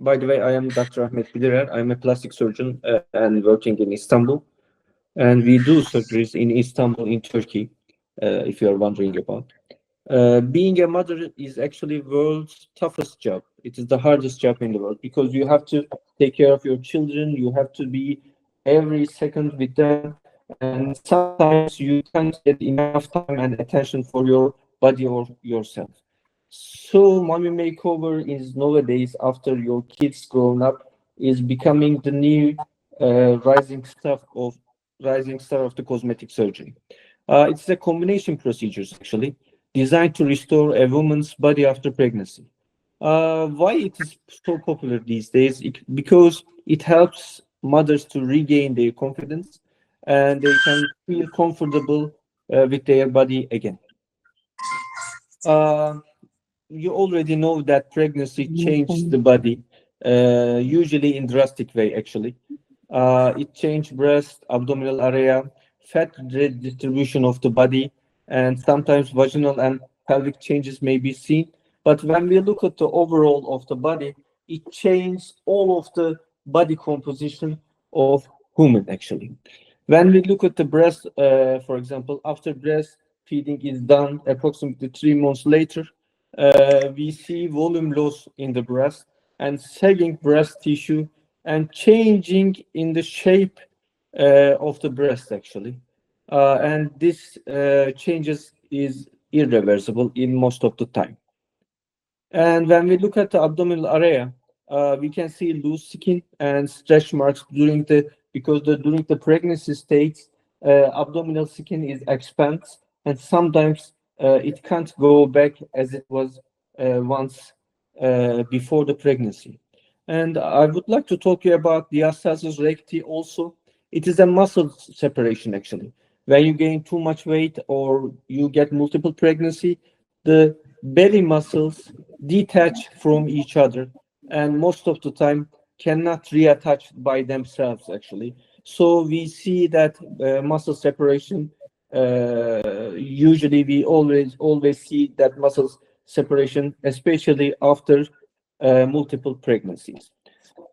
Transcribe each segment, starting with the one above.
By the way, I am Dr. Ahmet Bilirer. I'm a plastic surgeon and working in Istanbul. And we do surgeries in Istanbul, in Turkey, if you are wondering about. Being a mother is actually world's toughest job. It is the hardest job in the world because you have to take care of your children. You have to be every second with them, and sometimes you can't get enough time and attention for your body or yourself. So, mommy makeover is nowadays, after your kids grown up, is becoming the new rising star of the cosmetic surgery. It's a combination procedures actually designed to restore a woman's body after pregnancy. Why it is so popular these days? Because it helps mothers to regain their confidence and they can feel comfortable with their body again. Uh, you already know that pregnancy changes the body, usually in drastic way actually. It changed breast, abdominal area, fat distribution of the body, and sometimes vaginal and pelvic changes may be seen. But when we look at the overall of the body, it changes all of the body composition of human actually. When we look at the breast, for example, after breast feeding is done approximately 3 months later, we see volume loss in the breast and sagging breast tissue and changing in the shape of the breast actually. And this changes is irreversible in most of the time. And when we look at the abdominal area, we can see loose skin and stretch marks during the pregnancy stage, abdominal skin is expands and sometimes it can't go back as it was once before the pregnancy. And I would like to talk to you about diastasis recti also. It is a muscle separation actually. When you gain too much weight or you get multiple pregnancy, the belly muscles detach from each other and most of the time cannot reattach by themselves actually. So we see that muscle separation. Usually we always see that muscles separation, especially after multiple pregnancies.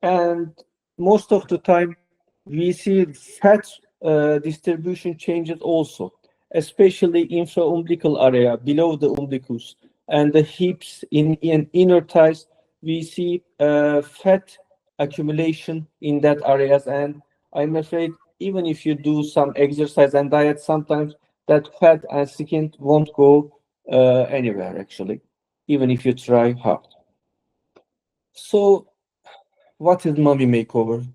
And most of the time we see fat distribution changes also, especially infraumbilical area below the umbilicus and the hips in inner thighs. We see fat accumulation in that areas, and I'm afraid even if you do some exercise and diet, sometimes that fat and skin won't go anywhere actually, even if you try hard. So what is mommy makeover,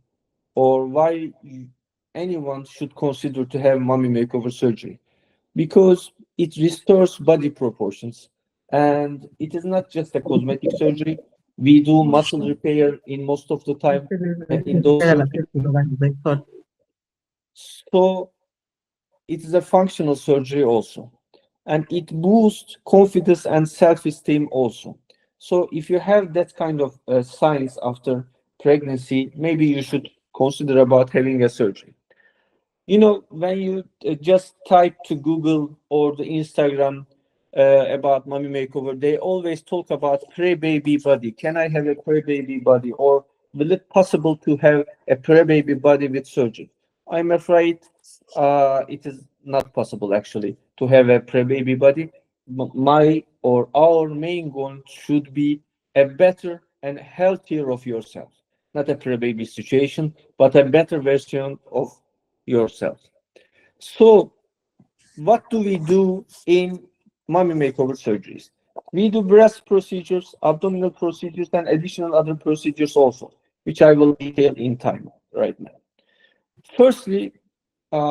or why anyone should consider to have mommy makeover surgery? Because it restores body proportions and it is not just a cosmetic surgery. We do muscle repair in most of the time in those surgeries. So it is a functional surgery also, and it boosts confidence and self-esteem also. So if you have that kind of signs after pregnancy, maybe you should consider about having a surgery. You know, when you just type to Google or the Instagram about mommy makeover, they always talk about pre-baby body. Can I have a pre-baby body, or will it possible to have a pre-baby body with surgery? I'm afraid it is not possible actually to have a pre-baby body. My or our main goal should be a better and healthier of yourself, not a pre-baby situation, but a better version of yourself. So what do we do in mommy makeover surgeries? We do breast procedures, abdominal procedures, and additional other procedures also, which I will detail in time right now. Firstly,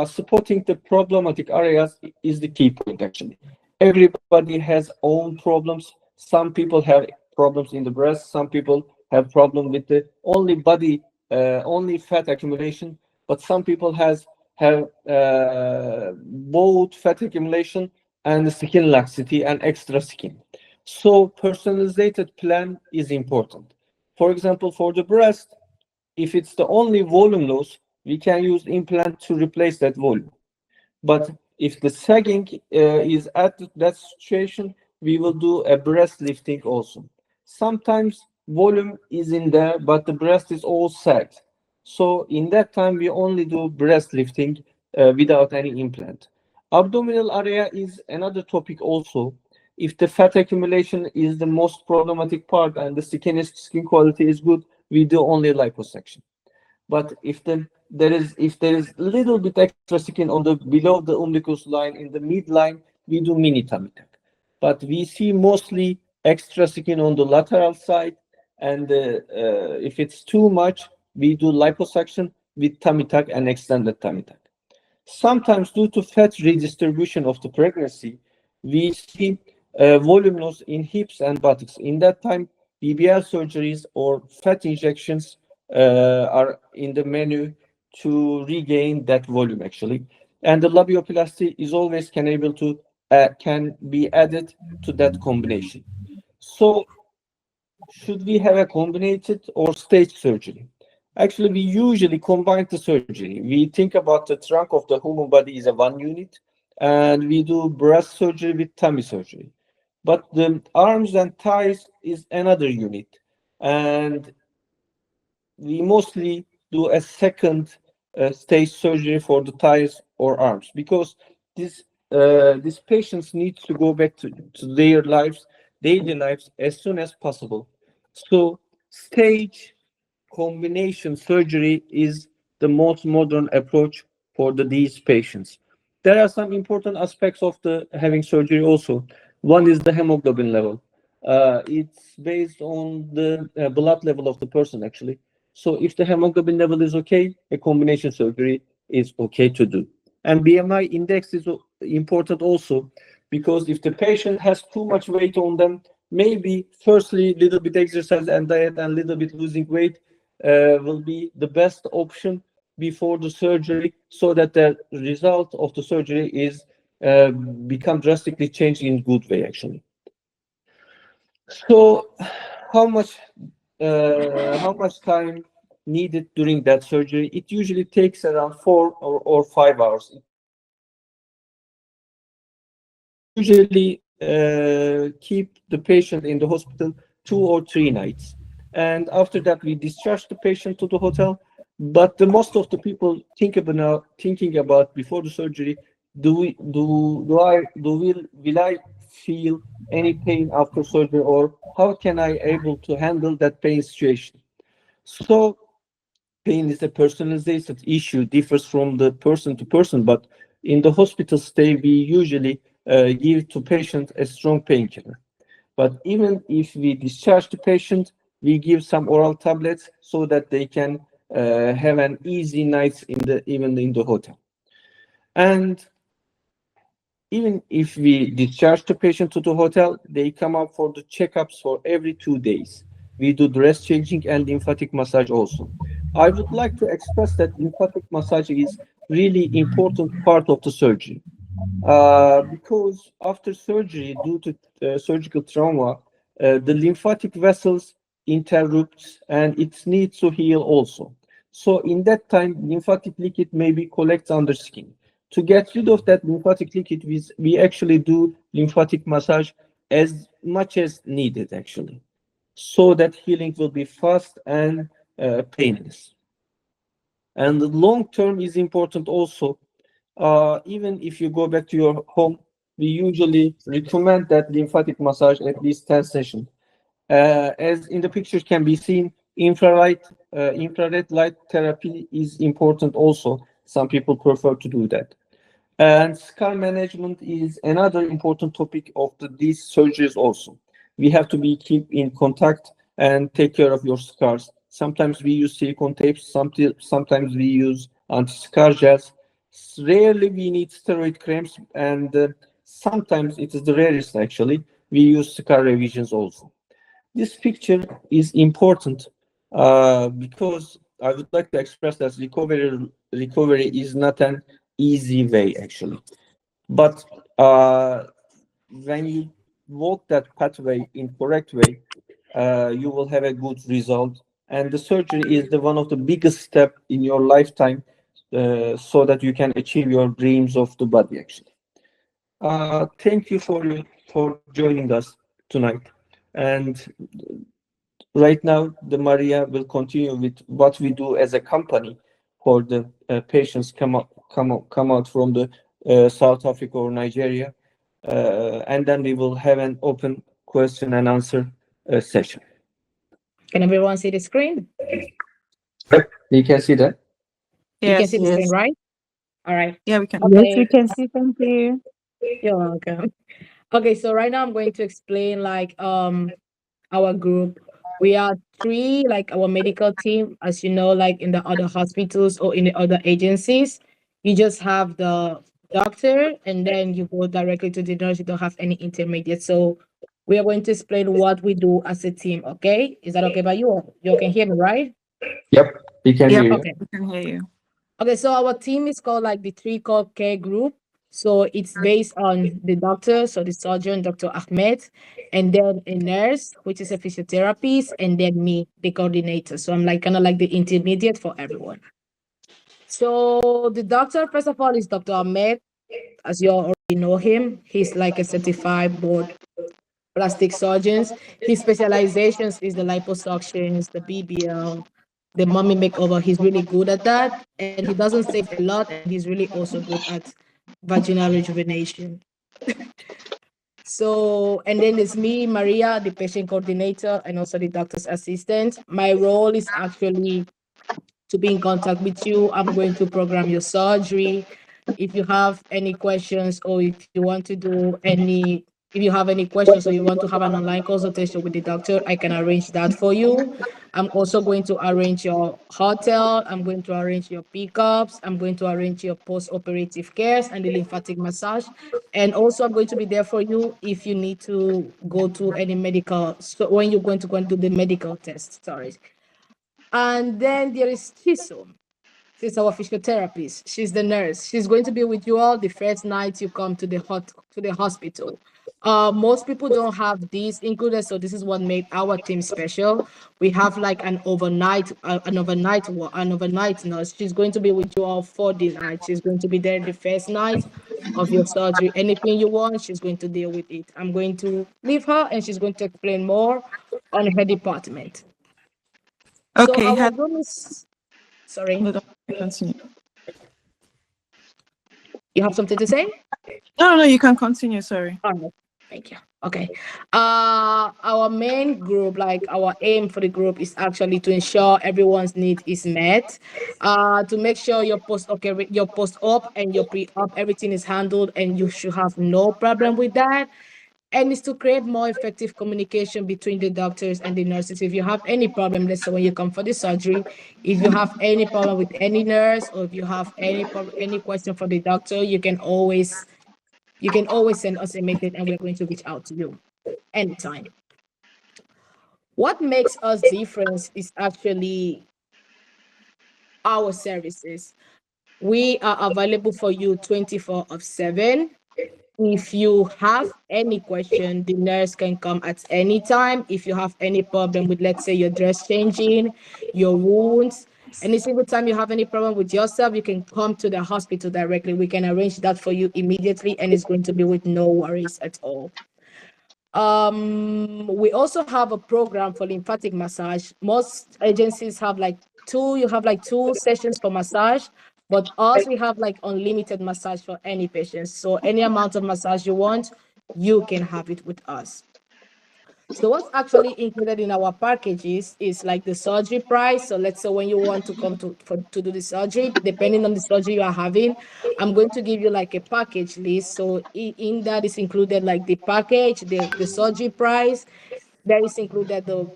spotting the problematic areas is the key point actually. Everybody has own problems. Some people have problems in the breast, some people have problem with the only body, only fat accumulation, but some people have both fat accumulation and skin laxity and extra skin. So personalized plan is important. For example, for the breast, if it's the only volume loss, we can use implant to replace that volume. But if the sagging is at that situation, we will do a breast lifting also. Sometimes volume is in there, but the breast is all sagged. So in that time, we only do breast lifting without any implant. Abdominal area is another topic also. If the fat accumulation is the most problematic part and the skin quality is good, we do only liposuction. But if there is little bit extra skin on the below the umbilicus line in the midline, we do mini tummy tuck. But we see mostly extra skin on the lateral side, and if it's too much, we do liposuction with tummy tuck and extended tummy tuck. Sometimes, due to fat redistribution of the pregnancy, we see volume loss in hips and buttocks. In that time, BBL surgeries or fat injections are in the menu to regain that volume actually. And the labioplasty is always can be added to that combination. So should we have a combined or stage surgery? Actually, we usually combine the surgery. We think about the trunk of the human body is a one unit, and we do breast surgery with tummy surgery. But the arms and thighs is another unit, and we mostly do a second stage surgery for the thighs or arms because this these patients need to go back to their lives, daily lives as soon as possible. So stage combination surgery is the most modern approach for these patients. There are some important aspects of the having surgery also. One is the hemoglobin level. It's based on the blood level of the person actually. So if the hemoglobin level is okay, a combination surgery is okay to do. And BMI index is important also because if the patient has too much weight on them, maybe firstly little bit exercise and diet and little bit losing weight will be the best option before the surgery so that the result of the surgery is become drastically changed in good way actually. So how much how much time needed during that surgery? It usually takes around 4 or 5 hours. It depends on the patient. We usually keep the patient in the hospital 2 or 3 nights, and after that we discharge the patient to the hotel. But the most of the people thinking about before the surgery, will I feel any pain after surgery, or how can I able to handle that pain situation? So pain is a personalization issue, differs from the person to person, but in the hospital stay, we usually give to patient a strong painkiller. But even if we discharge the patient, we give some oral tablets so that they can have an easy nights in the even in the hotel. And even if we discharge the patient to the hotel, they come up for the checkups for every 2 days. We do dress changing and lymphatic massage also. I would like to express that lymphatic massage is really important part of the surgery. Because after surgery, due to surgical trauma, the lymphatic vessels interrupts and it needs to heal also. So in that time, lymphatic liquid maybe collects under skin. To get rid of that lymphatic liquid, we actually do lymphatic massage as much as needed actually, so that healing will be fast and painless. And the long term is important also. Even if you go back to your home, we usually recommend that lymphatic massage at least 10 sessions. As in the picture can be seen, infrared light therapy is important also. Some people prefer to do that. And scar management is another important topic of these surgeries also. We have to be keep in contact and take care of your scars. Sometimes we use silicone tapes, sometimes we use anti-scar gels. Rarely we need steroid creams, and sometimes it is the rarest actually. We use scar revisions also. This picture is important because I would like to express that recovery is not an easy way actually. But when you walk that pathway in correct way, you will have a good result. And the surgery is the one of the biggest step in your lifetime, so that you can achieve your dreams of the body actually. Thank you for joining us tonight. And Right now, the Maria will continue with what we do as a company for the patients come out from the South Africa or Nigeria, and then we will have an open question and answer session. Can everyone see the screen? Yep, you can see that. You can see Yes. the screen, Yes. right? All right. Yeah, we can. Yes, we Okay. can see. Thank you. You're welcome. Okay, so right now I'm going to explain like our group. We are three, like our medical team, as you know, like in the other hospitals or in the other agencies. You just have the doctor and then you go directly to the nurse. You don't have any intermediate. So we are going to explain what we do as a team, okay? Is that okay by you? You can hear me, right? Yep, we can hear Yep, you. Okay. we can hear you. Okay, so our team is called like the three core care group. So it's based on the doctor, so the surgeon, Dr. Ahmed, and then a nurse, which is a physiotherapist, and then me, the coordinator. So I'm like kind of like the intermediate for everyone. So the doctor, first of all, is Dr. Ahmed. As you already know him, he's like a certified board plastic surgeons. His specializations is the liposuctions, the BBL, the mummy makeover. He's really good at that, and he doesn't save a lot, and he's really also good at vaginal rejuvenation. So, and then there's me, Maria, the patient coordinator, and also the doctor's assistant. My role is actually to be in contact with you. I'm going to program your surgery. If you have any questions or if you want to do any, if you have any questions or you want to have an online consultation with the doctor, I can arrange that for you. I'm also going to arrange your hotel. I'm going to arrange your pickups. I'm going to arrange your post-operative cares and the lymphatic massage. And also, I'm going to be there for you if you need to go to any medical. So when you're going to go and do the medical test, sorry. And then there is Chiso. She's our physiotherapist. She's the nurse. She's going to be with you all the first night you come to the hospital. Most people don't have these included, so this is what made our team special. We have like an overnight nurse. She's going to be with you all for the night. She's going to be there the first night of your surgery. Anything you want, she's going to deal with it. I'm going to leave her, and she's going to explain more on her department. So Okay, our had room is sorry. no, don't continue. You have something to say? No, you can continue. Sorry. All right. Thank you. Okay. Our main group, like our aim for the group is actually to ensure everyone's need is met. To make sure your post op and your pre op everything is handled and you should have no problem with that. And it's to create more effective communication between the doctors and the nurses. If you have any problem, let's say when you come for the surgery, if you have any problem with any nurse or if you have any question for the doctor, you can always send us a message and we're going to reach out to you anytime. What makes us different is actually our services. We are available for you 24 of 7. If you have any question, the nurse can come at any time. If you have any problem with, let's say, your dress changing, your wounds, any single time you have any problem with yourself, you can come to the hospital directly. We can arrange that for you immediately, and it's going to be with no worries at all. We also have a program for lymphatic massage. Most agencies have like two sessions for massage, but us, we have like unlimited massage for any patient. So any amount of massage you want, you can have it with us. So what's actually included in our packages is like the surgery price. So let's say when you want to come to do the surgery, depending on the surgery you are having, I'm going to give you like a package list. So in that is included like the package, the surgery price. There is included the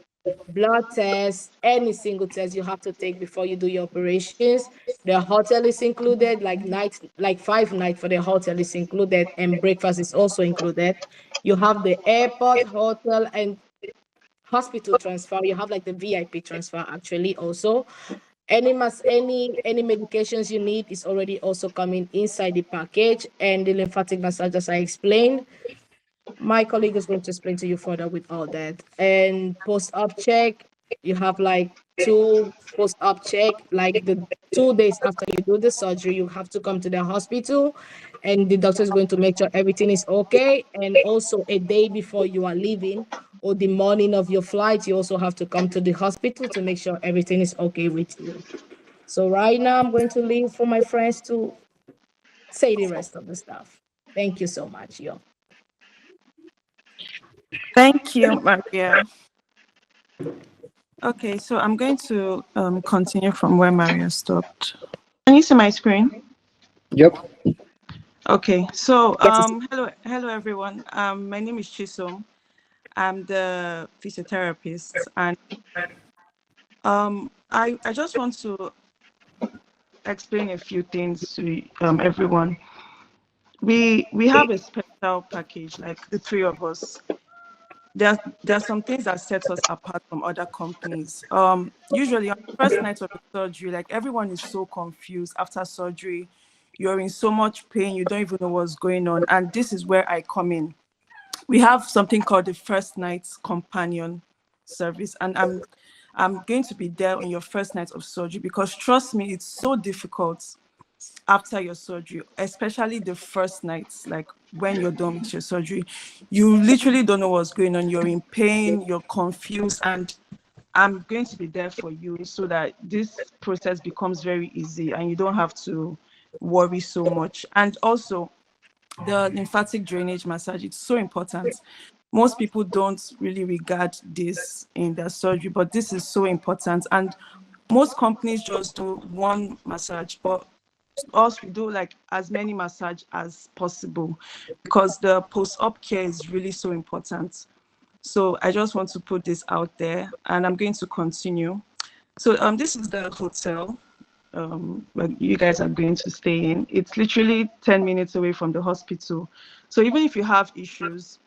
blood test, any single test you have to take before you do your operations. The hotel is included, like 5 nights for the hotel is included, and breakfast is also included. You have the airport, hotel, and hospital transfer. You have like the VIP transfer actually also. Any medications you need is already also coming inside the package, and the lymphatic massage as I explained. My colleague is going to explain to you further with all that. And post-op check, you have like two post-op check, like the 2 days after you do the surgery, you have to come to the hospital and the doctor is going to make sure everything is okay. And also a day before you are leaving, or the morning of your flight, you also have to come to the hospital to make sure everything is okay with you. So right now, I'm going to leave for my friends to say the rest of the stuff. Thank you so much, yo. Thank you, Maria. Okay, so I'm going to continue from where Maria stopped. Can you see my screen? Yep. Okay, so hello everyone. My name is Chisom. I'm the physiotherapist, and I just want to explain a few things to everyone. We have a special package, like the three of us. There are some things that sets us apart from other companies. Usually on the first night of the surgery, like everyone is so confused after surgery. You're in so much pain, you don't even know what's going on. And this is where I come in. We have something called the first night companion service, and I'm going to be there on your first night of surgery, because trust me, it's so difficult after your surgery, especially the first nights, like when you're done with your surgery. You literally don't know what's going on. You're in pain, you're confused, and I'm going to be there for you so that this process becomes very easy and you don't have to worry so much. And also, the lymphatic drainage massage, it's so important. Most people don't really regard this in their surgery, but this is so important. And most companies just do one massage, but us, we do like as many massage as possible, because the post-op care is really so important. So I just want to put this out there, and I'm going to continue. So this is the hotel where you guys are going to stay in. It's literally 10 minutes away from the hospital. So even if you have issues,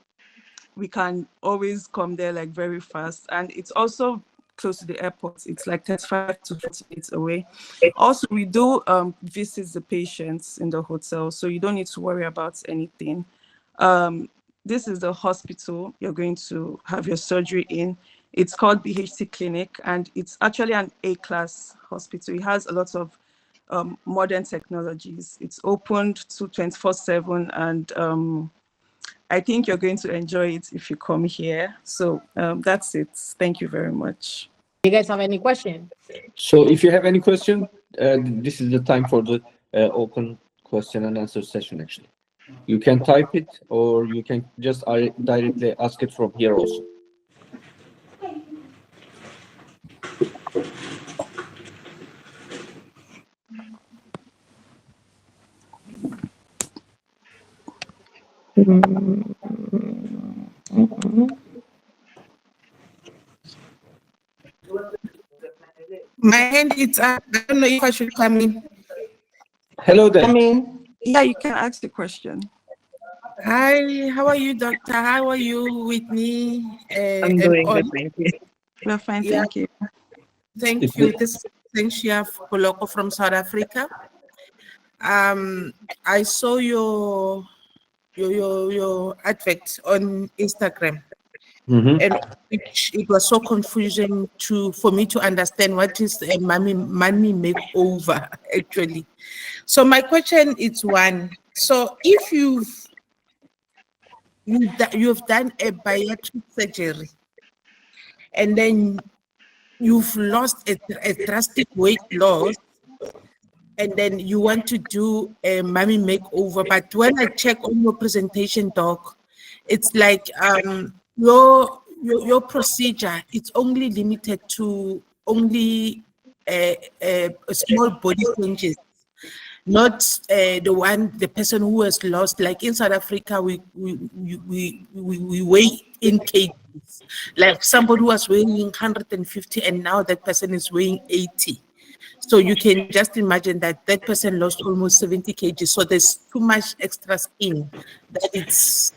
we can always come there like very fast. And it's also close to the airport. It's like 35 to 40 minutes away. Also, we do visit the patients in the hotel, so you don't need to worry about anything. This is the hospital you're going to have your surgery in. It's called BHC Clinic, and it's actually an A-class hospital. It has a lot of modern technologies. It's opened to 24/7, and I think you're going to enjoy it if you come here. So that's it. Thank you very much. You guys have any question? So if you have any question, this is the time for the open question and answer session, actually. You can type it, or you can just directly ask it from here also. My hand is up. I don't know if I should come in. Hello there. Yeah, you can ask the question. Hi, how are you, doctor? How are you, Whitney? I'm doing good, thank you. We're fine, Yeah. thank you. Thank you. This is Sensia Poloko from South Africa. I saw your advert on Instagram, and it was so confusing for me to understand what is a money makeover actually. So my question is one. So if you've done a bariatric surgery, and then you've lost a drastic weight loss, and then you want to do a mommy makeover. But when I check on your presentation, doc, it's like your procedure, it's only limited to only a small body changes, not the person who has lost. Like in South Africa, we weigh in kgs. Like somebody who was weighing 150 and now that person is weighing 80. So you can just imagine that that person lost almost 70 kgs. So there's too much extra skin that it's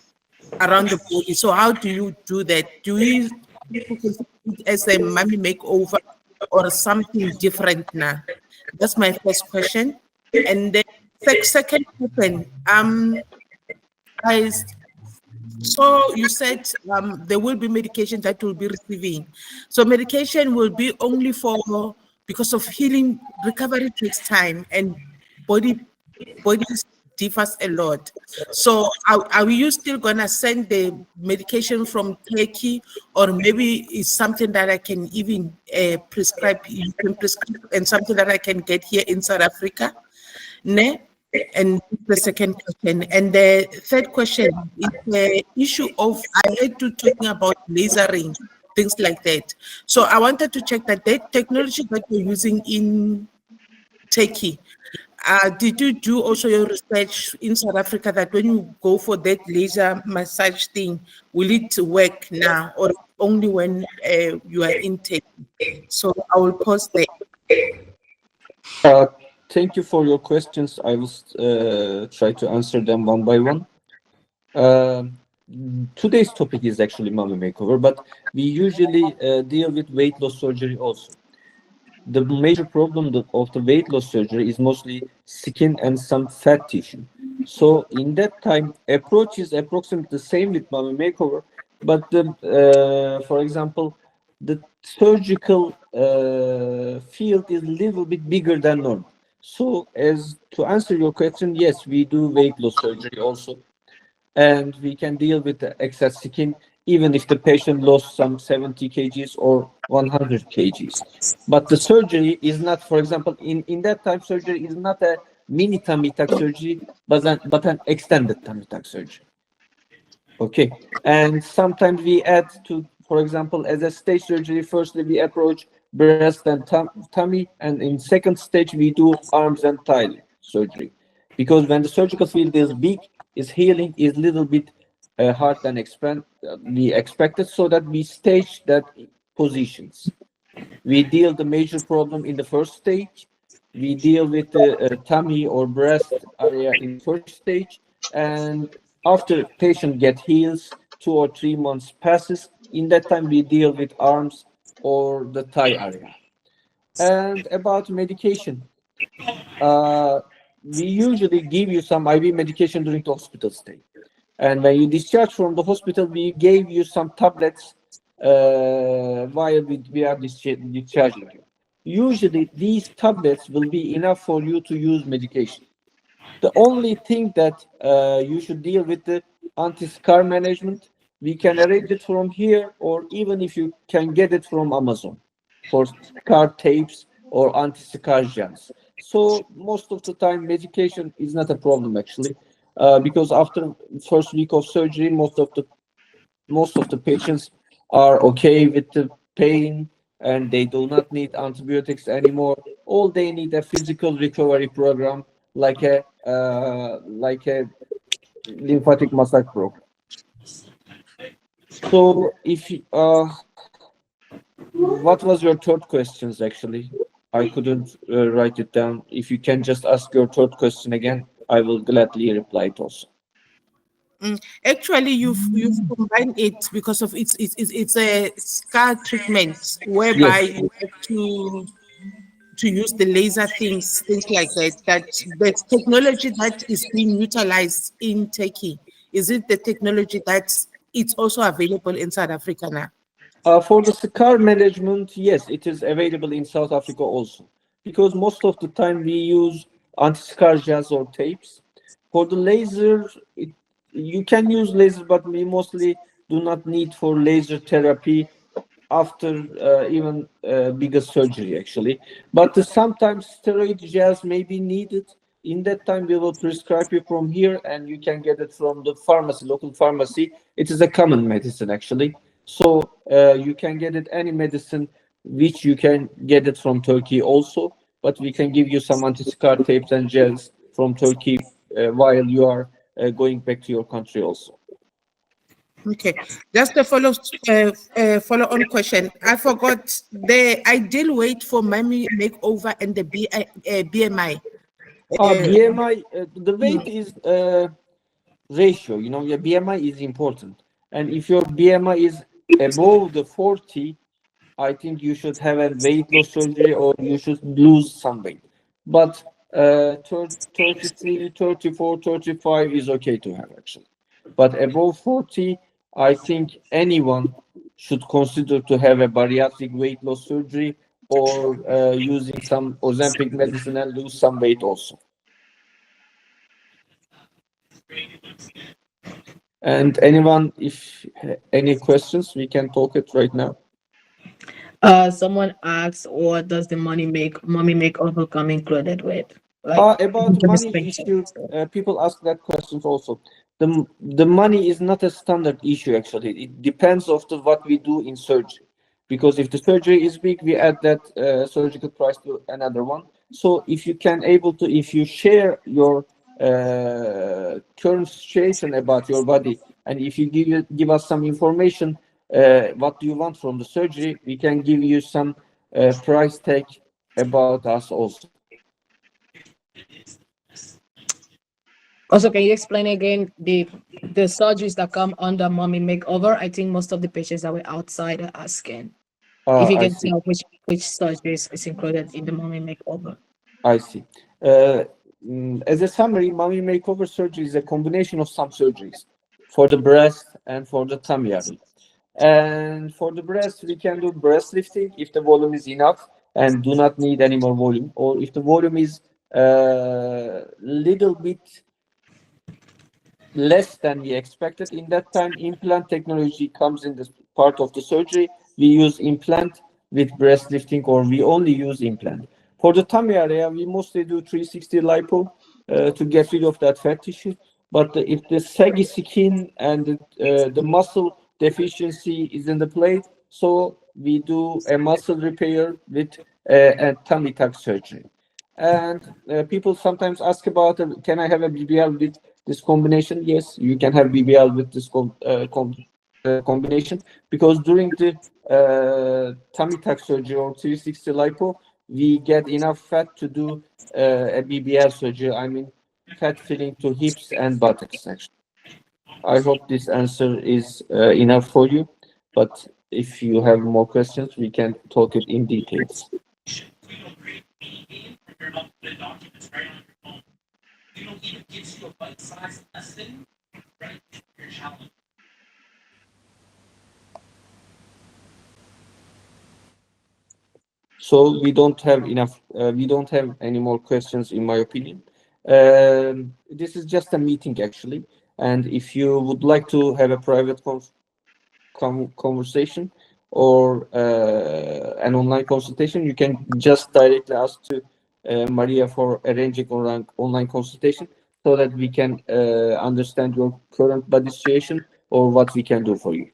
around the body. So how do you do that? Do you consider it as a mommy makeover or something different now? That's my first question. And then second question, I so you said there will be medication that will be receiving. So medication will be only because of healing. Recovery takes time, and body differs a lot. So are you still gonna send the medication from Turkey, or maybe it's something that I can even prescribe? You can prescribe, and something that I can get here in South Africa, ne? And the second question, and the third question is the issue of, I heard you talking about lasering, things like that. So I wanted to check that the technology that you're using in Turkey, did you do also your research in South Africa that when you go for that laser massage thing, will it work now or only when you are in Turkey? So I will pause there. Uh, Thank you for your questions. I will try to answer them one by one. Um, Today's topic is actually mummy makeover, but we usually deal with weight loss surgery also. The major problem of the weight loss surgery is mostly skin and some fat tissue. So in that time, approach is approximately the same with mummy makeover, but for example, the surgical field is a little bit bigger than normal. So as to answer your question, yes, we do weight loss surgery also, and we can deal with the excess skin even if the patient lost some 70 kgs or 100 kgs. But the surgery is not, for example, in that time, surgery is not a mini tummy tuck surgery, but an extended tummy tuck surgery. Okay. And sometimes we add to, for example, as a stage surgery, firstly we approach breast and tummy, and in second stage we do arms and thigh surgery. Because when the surgical field is big, its healing is little bit hard than we expected, so that we stage that positions. We deal the major problem in the first stage. We deal with the tummy or breast area in first stage, and after patient get heals, 2 or 3 months passes. In that time, we deal with arms or the thigh area. And about medication, uh, we usually give you some IV medication during the hospital stay. And when you discharge from the hospital, we gave you some tablets while we are discharging you. Usually, these tablets will be enough for you to use medication. The only thing that you should deal with the anti-scar management. We can arrange it from here, or even if you can get it from Amazon for scar tapes or anti-scar gels. So most of the time, medication is not a problem actually, because after first week of surgery, most of the patients are okay with the pain and they do not need antibiotics anymore. All they need a physical recovery program like a lymphatic massage program. So if what was your third questions actually? I couldn't write it down. If you can just ask your third question again, I will gladly reply it also. Actually, you've combined it because of it's a scar treatment whereby Yes. you have to use the laser things like that. That the technology that is being utilized in Turkey, is it the technology that it's also available in South Africa now? For the scar management, yes, it is available in South Africa also. Because most of the time we use anti-scar gels or tapes. For the laser, you can use laser, but we mostly do not need for laser therapy after even bigger surgery actually. But sometimes steroid gels may be needed. In that time, we will prescribe you from here, and you can get it from the pharmacy, local pharmacy. It is a common medicine actually. So you can get it any medicine, which you can get it from Turkey also. But we can give you some anti-scar tapes and gels from Turkey while you are going back to your country also. Okay, just a follow on question. I forgot the ideal weight for mommy makeover and the BMI. BMI, the weight is ratio. Your BMI is important. And if your BMI is above the 40, I think you should have a weight loss surgery or you should lose some weight. But 33, 34, 35 is okay to have actually. But above 40, I think anyone should consider to have a bariatric weight loss surgery or using some Ozempic medicine and lose some weight also. And anyone, if any questions, we can talk it right now. Someone asks, what does the mommy makeover come included with? Like About the money spectrum. issue, people ask that questions also. The money is not a standard issue actually. It depends of the what we do in surgery. Because if the surgery is big, we add that surgical price to another one. So if you can able to, if you share your current situation about your body, and if you give us some information, what do you want from the surgery, we can give you some price tag about us also. Also, can you explain again the surgeries that come under mommy makeover? I think most of the patients that were outside are asking if you I can see. tell which surgeries is included in the mommy makeover. I see. Uh, as a summary, mommy makeover surgery is a combination of some surgeries for the breast and for the tummy area. And for the breast, we can do breast lifting if the volume is enough and do not need any more volume, or if the volume is little bit less than we expected. In that time, implant technology comes in this part of the surgery. We use implant with breast lifting, or we only use implant. For the tummy area, we mostly do 360 lipo to get rid of that fat tissue. But if the saggy skin and the muscle deficiency is in the plate, so we do a muscle repair with a tummy tuck surgery. And people sometimes ask about, can I have a BBL with this combination? Yes, you can have BBL with this combination, because during the tummy tuck surgery or 360 lipo, we get enough fat to do a BBL surgery. I mean, fat filling to hips and buttocks, actually. I hope this answer is enough for you, but if you have more questions, we can talk it in details. So we don't have enough, we don't have any more questions, in my opinion. This is just a meeting, actually. And if you would like to have a private conversation or an online consultation, you can just directly ask to Maria for arranging online consultation, so that we can understand your current body situation or what we can do for you.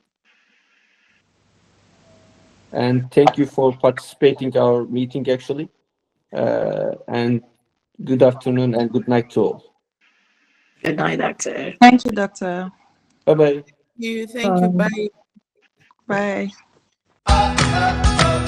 And thank you for participating our meeting, actually. And good afternoon and good night to all. Good night, doctor. Thank you, doctor. Bye-bye. Thank you. Bye. Bye.